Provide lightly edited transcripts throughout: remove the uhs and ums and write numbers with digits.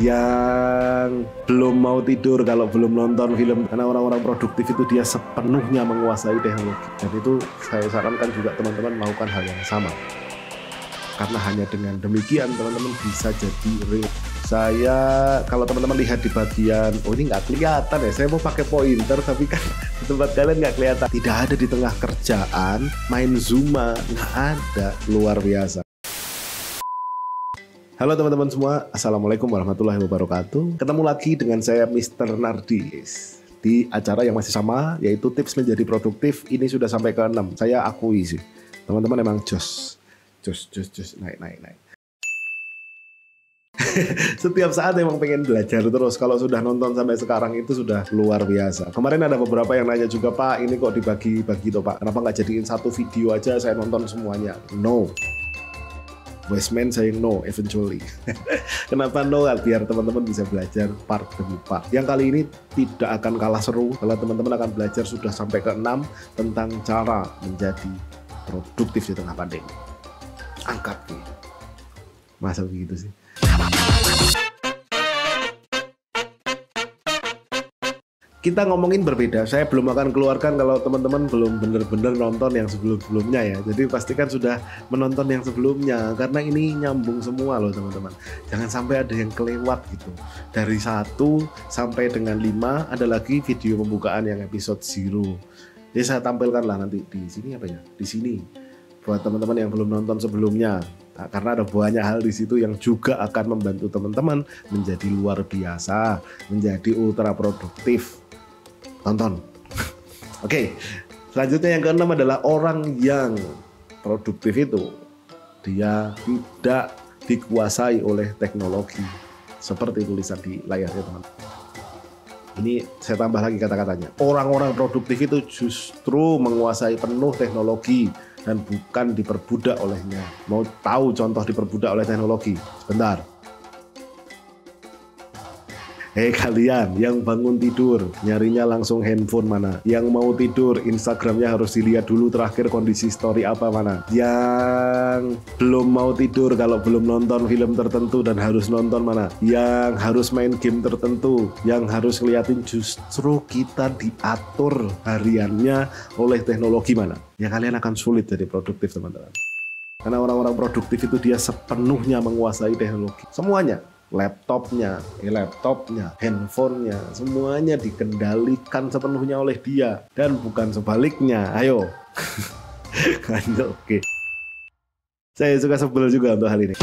Yang belum mau tidur kalau belum nonton film, karena orang-orang produktif itu dia sepenuhnya menguasai teknologi. Dan itu saya sarankan juga teman-teman melakukan hal yang sama, karena hanya dengan demikian teman-teman bisa jadi rich. Saya, kalau teman-teman lihat di bagian, oh ini nggak kelihatan ya, saya mau pakai pointer tapi kan di tempat kalian nggak kelihatan. Tidak ada di tengah kerjaan, main Zuma, nggak ada, luar biasa. Halo teman-teman semua, Assalamualaikum warahmatullahi wabarakatuh. Ketemu lagi dengan saya Mr. Nardis di acara yang masih sama, yaitu tips menjadi produktif. Ini sudah sampai ke 6, saya akui sih. Teman-teman emang jos, naik. Setiap saat emang pengen belajar terus. Kalau sudah nonton sampai sekarang itu sudah luar biasa. Kemarin ada beberapa yang nanya juga, Pak, ini kok dibagi-bagi toh Pak, kenapa nggak jadiin satu video aja saya nonton semuanya? No, wise man saying no eventually. Kenapa no? Biar teman-teman bisa belajar part demi part. Yang kali ini tidak akan kalah seru kalau teman-teman akan belajar sudah sampai ke 6 tentang cara menjadi produktif di tengah pandemi. Angkat nih. Masa begitu sih? Kita ngomongin berbeda. Saya belum akan keluarkan kalau teman-teman belum benar-benar nonton yang sebelum-sebelumnya ya. Jadi pastikan sudah menonton yang sebelumnya, karena ini nyambung semua loh teman-teman. Jangan sampai ada yang kelewat gitu. Dari 1 sampai dengan 5 ada lagi video pembukaan yang episode 0. Jadi saya tampilkan lah nanti di sini apa ya? Di sini buat teman-teman yang belum nonton sebelumnya. Nah, karena ada banyak hal di situ yang juga akan membantu teman-teman menjadi luar biasa, menjadi ultra produktif. Tonton. Oke, selanjutnya yang ke-6 adalah orang yang produktif itu dia tidak dikuasai oleh teknologi, seperti tulisan di layarnya teman. Ini saya tambah lagi kata-katanya. Orang-orang produktif itu justru menguasai penuh teknologi dan bukan diperbudak olehnya. Mau tahu contoh diperbudak oleh teknologi? Sebentar. Hei kalian yang bangun tidur nyarinya langsung handphone mana? Yang mau tidur Instagramnya harus dilihat dulu terakhir kondisi story apa mana? Yang belum mau tidur kalau belum nonton film tertentu dan harus nonton mana? Yang harus main game tertentu, yang harus ngeliatin, justru kita diatur hariannya oleh teknologi mana? Ya kalian akan sulit jadi produktif teman-teman. Karena orang-orang produktif itu dia sepenuhnya menguasai teknologi. Semuanya. Laptopnya, handphonenya, semuanya dikendalikan sepenuhnya oleh dia dan bukan sebaliknya. Ayo, oke. Saya suka sebel juga untuk hal ini.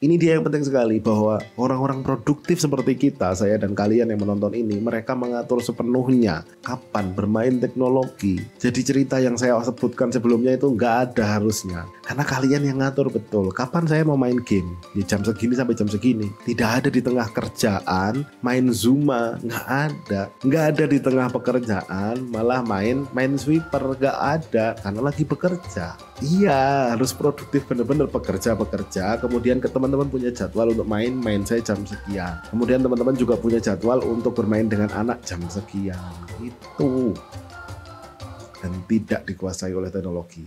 Ini dia yang penting sekali, bahwa orang-orang produktif seperti kita, saya dan kalian yang menonton ini, mereka mengatur sepenuhnya kapan bermain teknologi. Jadi cerita yang saya sebutkan sebelumnya itu nggak ada harusnya. Karena kalian yang ngatur betul, kapan saya mau main game, di jam segini sampai jam segini. Tidak ada di tengah kerjaan, main Zuma, nggak ada. Nggak ada di tengah pekerjaan, malah main sweeper, nggak ada, karena lagi bekerja. Iya, harus produktif bener-bener bekerja, kemudian ke teman-teman punya jadwal untuk main saya jam sekian. Kemudian teman-teman juga punya jadwal untuk bermain dengan anak jam sekian. Itu. Dan tidak dikuasai oleh teknologi.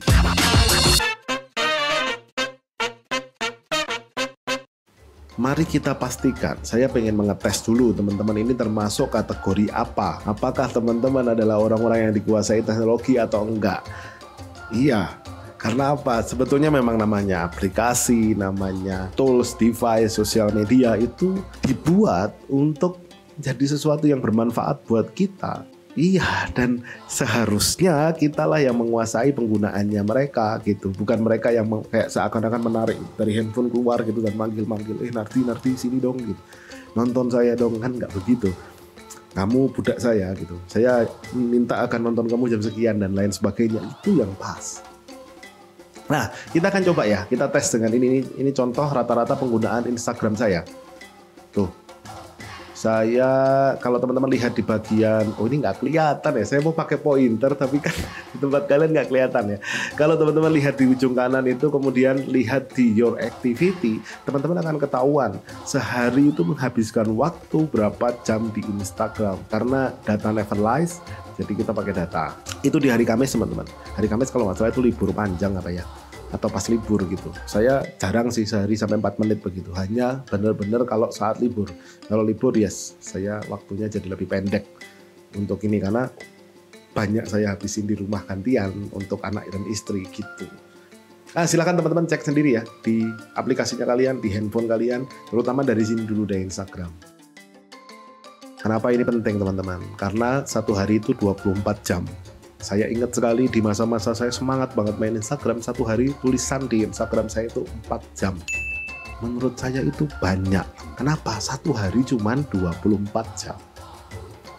Mari kita pastikan, saya pengen mengetes dulu teman-teman ini termasuk kategori apa. Apakah teman-teman adalah orang-orang yang dikuasai teknologi atau enggak? Iya. Karena apa? Sebetulnya memang namanya aplikasi, namanya tools, device, sosial media itu dibuat untuk jadi sesuatu yang bermanfaat buat kita. Iya, dan seharusnya kitalah yang menguasai penggunaannya mereka gitu. Bukan mereka yang kayak seakan-akan menarik dari handphone keluar gitu dan manggil-manggil, Nardi sini dong gitu. Nonton saya dong, kan nggak begitu. Kamu budak saya gitu. Saya minta akan nonton kamu jam sekian dan lain sebagainya. Itu yang pas. Nah, kita akan coba ya, kita tes dengan ini contoh rata-rata penggunaan Instagram saya. Tuh, saya kalau teman-teman lihat di bagian, oh ini nggak kelihatan ya, saya mau pakai pointer tapi kan di tempat kalian nggak kelihatan ya. Kalau teman-teman lihat di ujung kanan itu, kemudian lihat di your activity, teman-teman akan ketahuan sehari itu menghabiskan waktu berapa jam di Instagram. Karena data Neverlies, jadi kita pakai data. Itu di hari Kamis teman-teman. Hari Kamis kalau nggak salah itu libur panjang apa ya. atau pas libur gitu. Saya jarang sih sehari sampai 4 menit begitu. Hanya benar-benar kalau saat libur. Kalau libur yes, saya waktunya jadi lebih pendek untuk ini karena banyak saya habisin di rumah gantian untuk anak dan istri gitu. Nah, silakan teman-teman cek sendiri ya di aplikasinya kalian, di handphone kalian, terutama dari sini dulu dari Instagram. Kenapa ini penting teman-teman? Karena satu hari itu 24 jam. Saya ingat sekali di masa-masa saya semangat banget main Instagram, satu hari tulisan di Instagram saya itu 4 jam. Menurut saya itu banyak. Kenapa? Satu hari cuma 24 jam.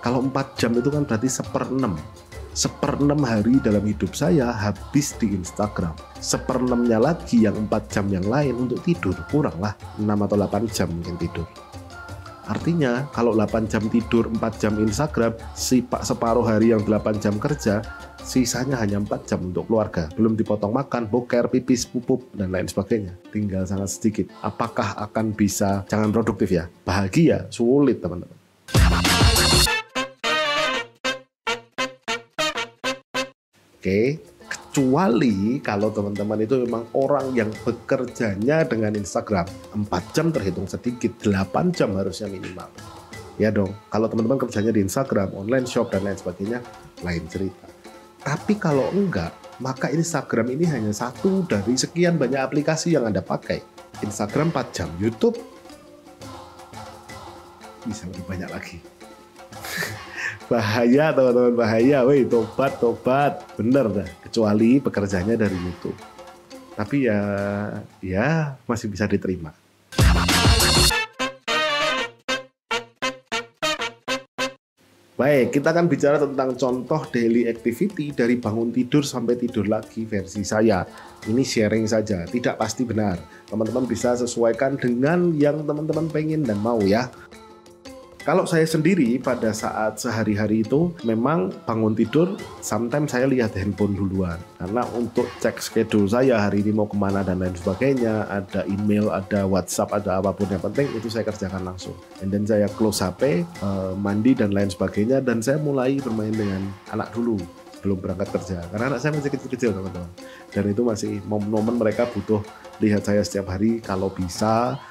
Kalau 4 jam itu kan berarti 1/6. 1/6 hari dalam hidup saya habis di Instagram. 1/6-nya lagi yang 4 jam yang lain untuk tidur. Kuranglah 6 atau 8 jam mungkin tidur. Artinya kalau 8 jam tidur, 4 jam Instagram, separuh hari yang 8 jam kerja, sisanya hanya 4 jam untuk keluarga. Belum dipotong makan, boker, pipis, pupuk, dan lain sebagainya. Tinggal sangat sedikit. Apakah akan bisa, jangan produktif ya, bahagia, sulit teman-teman. Oke, kecuali kalau teman-teman itu memang orang yang bekerjanya dengan Instagram 4 jam terhitung sedikit, 8 jam harusnya minimal. Ya dong, kalau teman-teman kerjanya di Instagram, online shop dan lain sebagainya, lain cerita. Tapi kalau enggak, maka Instagram ini hanya satu dari sekian banyak aplikasi yang Anda pakai. Instagram 4 jam, YouTube bisa lebih banyak lagi. Bahaya teman-teman, bahaya. Woi, tobat. Bener dah, kecuali pekerjaannya dari YouTube. Tapi ya masih bisa diterima. Baik, kita akan bicara tentang contoh daily activity dari bangun tidur sampai tidur lagi versi saya. Ini sharing saja, tidak pasti benar. Teman-teman bisa sesuaikan dengan yang teman-teman pengen dan mau ya. Kalau saya sendiri pada saat sehari-hari itu memang bangun tidur, sometimes saya lihat handphone duluan. Karena untuk cek schedule saya hari ini mau kemana dan lain sebagainya, ada email, ada WhatsApp, ada apapun yang penting itu saya kerjakan langsung. And then saya close HP, mandi dan lain sebagainya, dan saya mulai bermain dengan anak dulu. Belum berangkat kerja, karena anak saya masih kecil-kecil teman-teman. Dan itu masih momen-momen mereka butuh lihat saya setiap hari kalau bisa,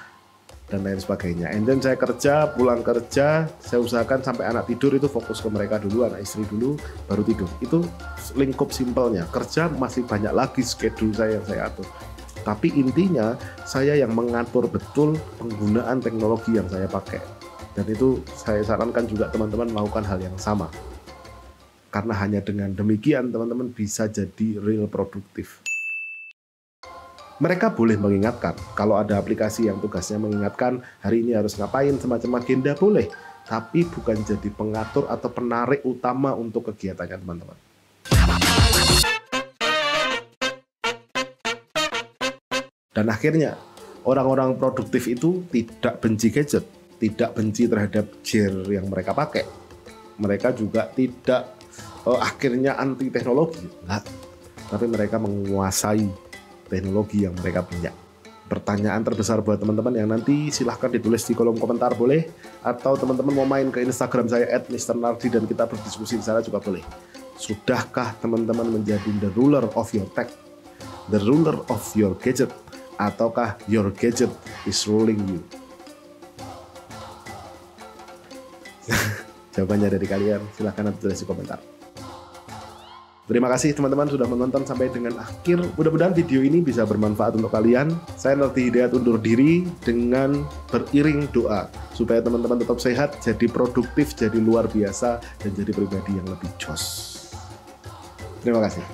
dan lain sebagainya. And then saya kerja, pulang kerja, saya usahakan sampai anak tidur itu fokus ke mereka dulu, anak istri dulu, baru tidur. Itu lingkup simpelnya. Kerja masih banyak lagi schedule saya yang saya atur. Tapi intinya saya yang mengatur betul penggunaan teknologi yang saya pakai. Dan itu saya sarankan juga teman-teman melakukan hal yang sama. Karena hanya dengan demikian teman-teman bisa jadi real produktif. Mereka boleh mengingatkan, kalau ada aplikasi yang tugasnya mengingatkan hari ini harus ngapain, semacam agenda boleh, tapi bukan jadi pengatur atau penarik utama untuk kegiatannya teman-teman. Dan akhirnya, orang-orang produktif itu tidak benci gadget, tidak benci terhadap gear yang mereka pakai. Mereka juga tidak akhirnya anti teknologi, enggak. Tapi mereka menguasai teknologi yang mereka punya. Pertanyaan terbesar buat teman-teman yang nanti silahkan ditulis di kolom komentar boleh, atau teman-teman mau main ke Instagram saya @mrnardi dan kita berdiskusi di sana juga boleh. Sudahkah teman-teman menjadi the ruler of your tech, the ruler of your gadget, ataukah your gadget is ruling you? Jawabannya dari kalian, silahkan nanti tulis di komentar. Terima kasih teman-teman sudah menonton sampai dengan akhir. Mudah-mudahan video ini bisa bermanfaat untuk kalian. Saya Nardi Hidayat undur diri dengan beriring doa supaya teman-teman tetap sehat, jadi produktif, jadi luar biasa, dan jadi pribadi yang lebih jos. Terima kasih.